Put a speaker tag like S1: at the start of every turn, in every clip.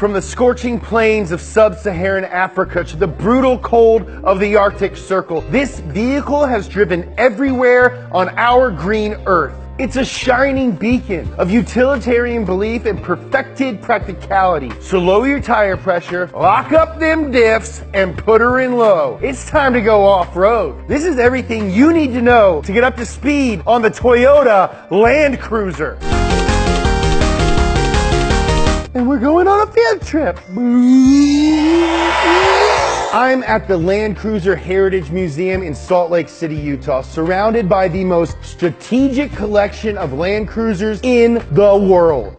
S1: From the scorching plains of sub-Saharan Africa to the brutal cold of the Arctic Circle, this vehicle has driven everywhere on our green Earth. It's a shining beacon of utilitarian belief and perfected practicality. So lower your tire pressure, lock up them diffs, and put her in low. It's time to go off-road. This is everything you need to know to get up to speed on the Toyota Land Cruiser. And we're going on a field trip. I'm at the Land Cruiser Heritage Museum in Salt Lake City, Utah, surrounded by the most strategic collection of Land Cruisers in the world.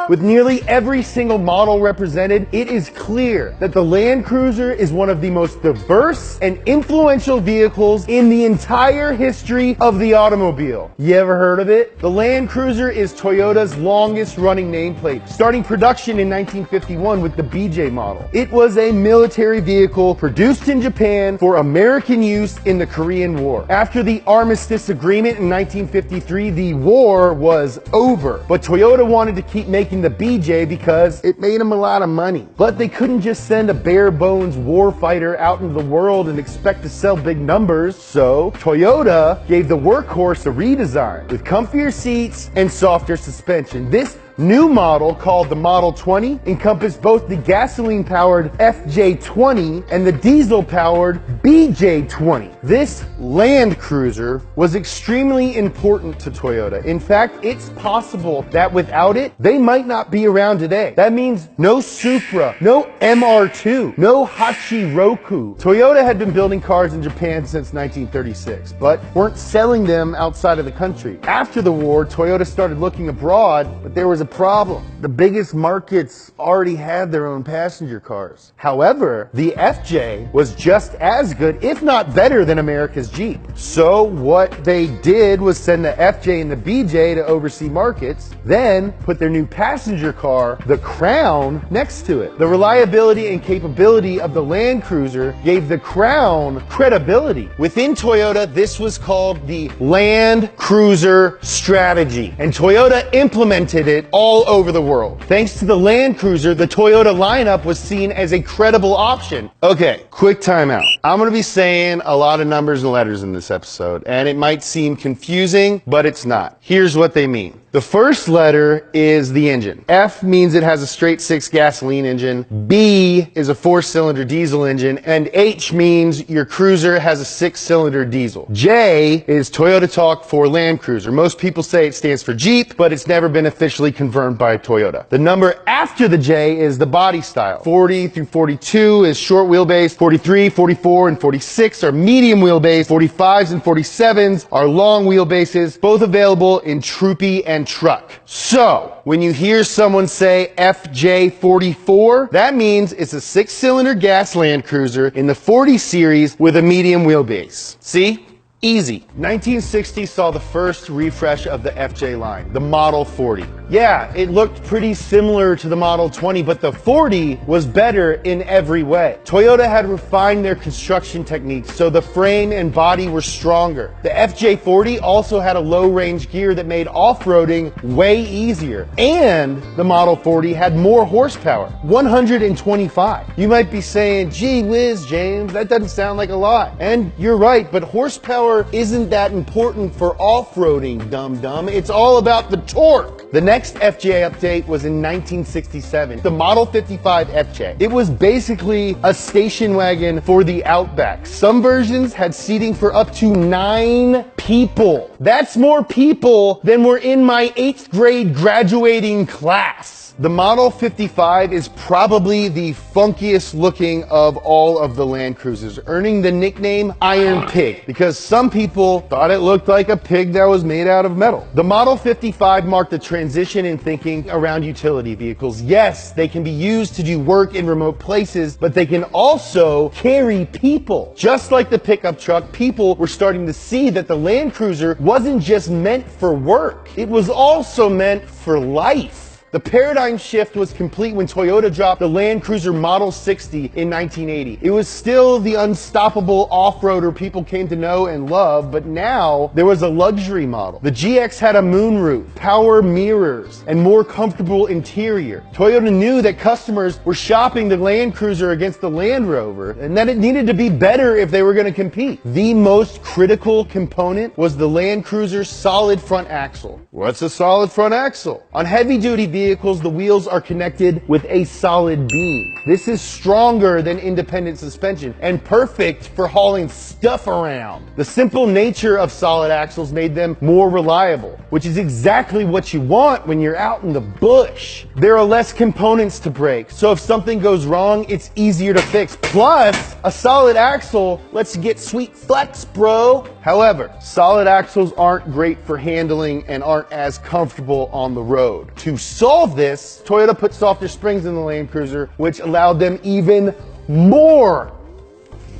S1: With nearly every single model represented, it is clear that the Land Cruiser is one of the most diverse and influential vehicles in the entire history of the automobile. You ever heard of it? The Land Cruiser is Toyota's longest running nameplate, starting production in 1951 with the BJ model. It was a military vehicle produced in Japan for American use in the Korean War. After the Armistice Agreement in 1953, the war was over, but Toyota wanted to keep making the BJ because it made them a lot of money. But they couldn't just send a bare bones warfighter out into the world and expect to sell big numbers, so Toyota gave the workhorse a redesign with comfier seats and softer suspension. This new model, called the Model 20, encompassed both the gasoline-powered FJ20 and the diesel-powered BJ20. This Land Cruiser was extremely important to Toyota. In fact, it's possible that without it, they might not be around today. That means no Supra, no MR2, no Hachiroku. Toyota had been building cars in Japan since 1936, but weren't selling them outside of the country. After the war, Toyota started looking abroad, but there was a problem. The biggest markets already had their own passenger cars. However, the FJ was just as good, if not better, than America's Jeep. So what they did was send the FJ and the BJ to overseas markets, then put their new passenger car, the Crown, next to it. The reliability and capability of the Land Cruiser gave the Crown credibility. Within Toyota, this was called the Land Cruiser strategy, and Toyota implemented it all over the world. Thanks to the Land Cruiser, the Toyota lineup was seen as a credible option. Okay, quick timeout. I'm going to be saying a lot of numbers and letters in this episode, and it might seem confusing, but it's not. Here's what they mean. The first letter is the engine. F means it has a straight six gasoline engine. B is a 4-cylinder diesel engine. And H means your cruiser has a 6-cylinder diesel. J is Toyota talk for Land Cruiser. Most people say it stands for Jeep, but it's never been officially confirmed by Toyota. The number after the J is the body style. 40 through 42 is short wheelbase. 43, 44, and 46 are medium wheelbase. 45s and 47s are long wheelbases, both available in Troopy and truck. So, when you hear someone say FJ44, that means it's a 6-cylinder gas Land Cruiser in the 40 series with a medium wheelbase. See? Easy. 1960 saw the first refresh of the FJ line, the Model 40. Yeah, it looked pretty similar to the Model 20, but the 40 was better in every way. Toyota had refined their construction techniques, so the frame and body were stronger. The FJ40 also had a low-range gear that made off-roading way easier. And the Model 40 had more horsepower, 125. You might be saying, gee whiz, James, that doesn't sound like a lot. And you're right, but horsepower isn't that important for off-roading, dum-dum. It's all about the torque. The next FJ update was in 1967, the Model 55 FJ. It was basically a station wagon for the Outback. Some versions had seating for up to 9 people. That's more people than were in my 8th grade graduating class. The Model 55 is probably the funkiest looking of all of the Land Cruisers, earning the nickname Iron Pig because some people thought it looked like a pig that was made out of metal. The Model 55 marked a transition in thinking around utility vehicles. Yes, they can be used to do work in remote places, but they can also carry people. Just like the pickup truck, people were starting to see that the Land Cruiser wasn't just meant for work. It was also meant for life. The paradigm shift was complete when Toyota dropped the Land Cruiser Model 60 in 1980. It was still the unstoppable off-roader people came to know and love, but now there was a luxury model. The GX had a moonroof, power mirrors, and more comfortable interior. Toyota knew that customers were shopping the Land Cruiser against the Land Rover, and that it needed to be better if they were going to compete. The most critical component was the Land Cruiser's solid front axle. What's a solid front axle? On heavy-duty vehicles, the wheels are connected with a solid beam. This is stronger than independent suspension and perfect for hauling stuff around. The simple nature of solid axles made them more reliable, which is exactly what you want when you're out in the bush. There are less components to break, so if something goes wrong, it's easier to fix. Plus, a solid axle lets you get sweet flex, bro. However, solid axles aren't great for handling and aren't as comfortable on the road. To solve this, Toyota put softer springs in the Land Cruiser, which allowed them even more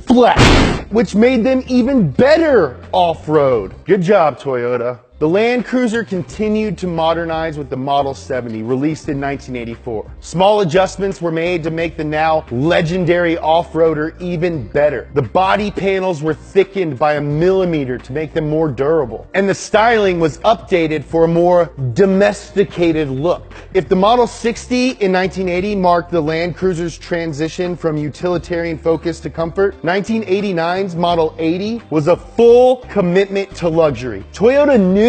S1: flex, which made them even better off-road. Good job, Toyota. The Land Cruiser continued to modernize with the Model 70, released in 1984. Small adjustments were made to make the now legendary off-roader even better. The body panels were thickened by 1 millimeter to make them more durable, and the styling was updated for a more domesticated look. If the Model 60 in 1980 marked the Land Cruiser's transition from utilitarian focus to comfort, 1989's Model 80 was a full commitment to luxury. Toyota knew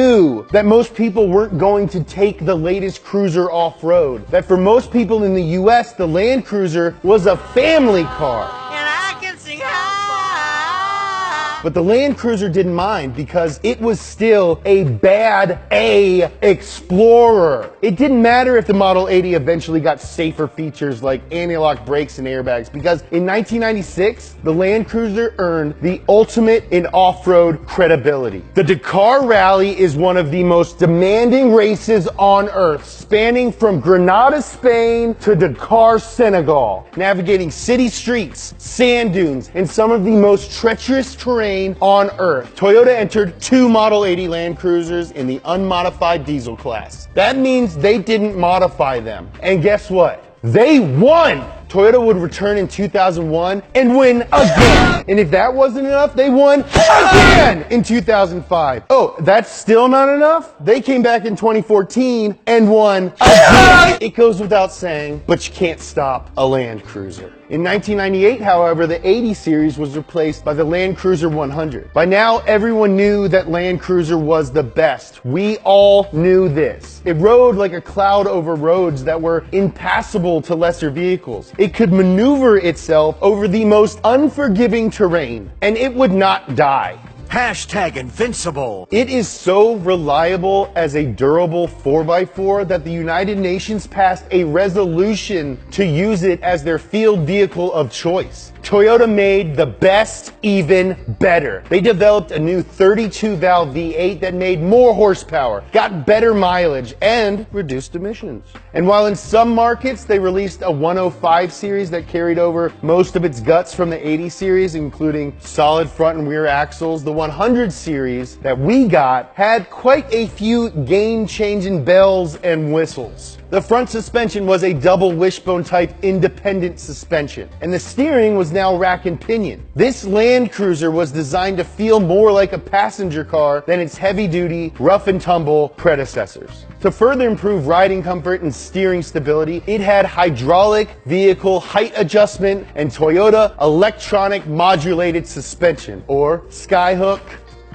S1: that most people weren't going to take the latest cruiser off-road. That for most people in the US, the Land Cruiser was a family car. But the Land Cruiser didn't mind because it was still a bad A Explorer. It didn't matter if the Model 80 eventually got safer features like anti-lock brakes and airbags, because in 1996, the Land Cruiser earned the ultimate in off-road credibility. The Dakar Rally is one of the most demanding races on earth, spanning from Granada, Spain to Dakar, Senegal, navigating city streets, sand dunes, and some of the most treacherous terrain on earth. Toyota entered 2 Model 80 Land Cruisers in the unmodified diesel class. That means they didn't modify them. And guess what? They won! Toyota would return in 2001 and win again. And if that wasn't enough, they won again in 2005. Oh, that's still not enough? They came back in 2014 and won again. It goes without saying, but you can't stop a Land Cruiser. In 1998, however, the 80 series was replaced by the Land Cruiser 100. By now, everyone knew that Land Cruiser was the best. We all knew this. It rode like a cloud over roads that were impassable to lesser vehicles. It could maneuver itself over the most unforgiving terrain, and it would not die.
S2: Hashtag invincible.
S1: It is so reliable as a durable 4x4 that the United Nations passed a resolution to use it as their field vehicle of choice. Toyota made the best even better. They developed a new 32-valve V8 that made more horsepower, got better mileage, and reduced emissions. And while in some markets they released a 105 series that carried over most of its guts from the 80 series, including solid front and rear axles, the 100 series that we got had quite a few game-changing bells and whistles. The front suspension was a double wishbone type independent suspension, and the steering was now rack and pinion. This Land Cruiser was designed to feel more like a passenger car than its heavy-duty, rough and tumble predecessors. To further improve riding comfort and steering stability, it had hydraulic vehicle height adjustment and Toyota electronic modulated suspension, or Skyhook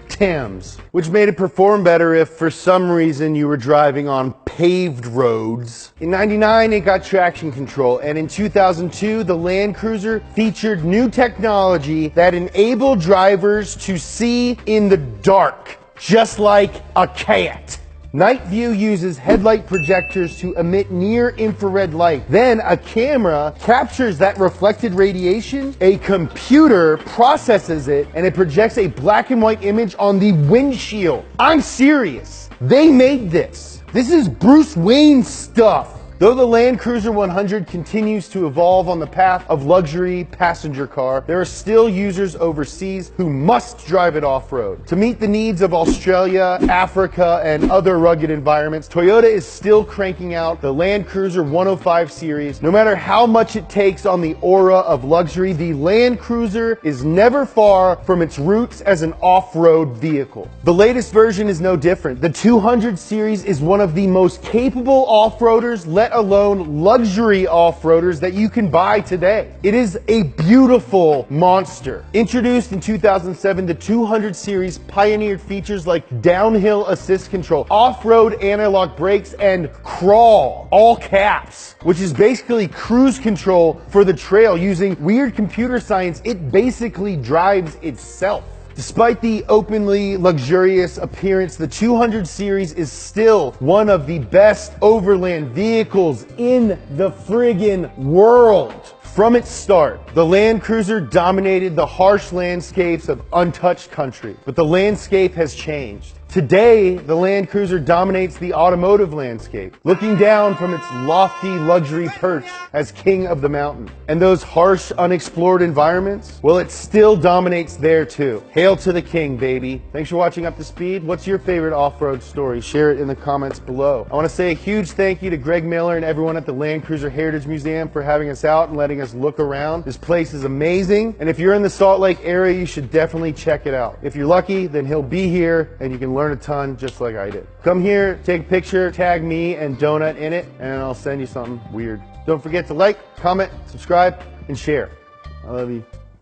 S1: TAMS, which made it perform better if for some reason you were driving on paved roads. In '99, it got traction control, and in 2002, the Land Cruiser featured new technology that enabled drivers to see in the dark, just like a cat. Night View uses headlight projectors to emit near-infrared light. Then a camera captures that reflected radiation, a computer processes it, and it projects a black and white image on the windshield. I'm serious. They made this. This is Bruce Wayne stuff. Though the Land Cruiser 100 continues to evolve on the path of luxury passenger car, there are still users overseas who must drive it off-road. To meet the needs of Australia, Africa, and other rugged environments, Toyota is still cranking out the Land Cruiser 105 series. No matter how much it takes on the aura of luxury, the Land Cruiser is never far from its roots as an off-road vehicle. The latest version is no different. The 200 series is one of the most capable off-roaders, let alone luxury off-roaders, that you can buy today. It is a beautiful monster. Introduced in 2007, the 200 series pioneered features like downhill assist control, off-road anti-lock brakes, and crawl, all caps, which is basically cruise control for the trail. Using weird computer science, it basically drives itself. Despite the openly luxurious appearance, the 200 series is still one of the best overland vehicles in the friggin' world. From its start, the Land Cruiser dominated the harsh landscapes of untouched country, but the landscape has changed. Today, the Land Cruiser dominates the automotive landscape, looking down from its lofty luxury perch as king of the mountain. And those harsh, unexplored environments, well, it still dominates there too. Hail to the king, baby. Thanks for watching Up to Speed. What's your favorite off-road story? Share it in the comments below. I want to say a huge thank you to Greg Miller and everyone at the Land Cruiser Heritage Museum for having us out and letting us look around. This place is amazing, and if you're in the Salt Lake area, you should definitely check it out. If you're lucky, then he'll be here and you can learn a ton just like I did. Come here, take a picture, tag me and Donut in it, and I'll send you something weird. Don't forget to like, comment, subscribe, and share. I love you.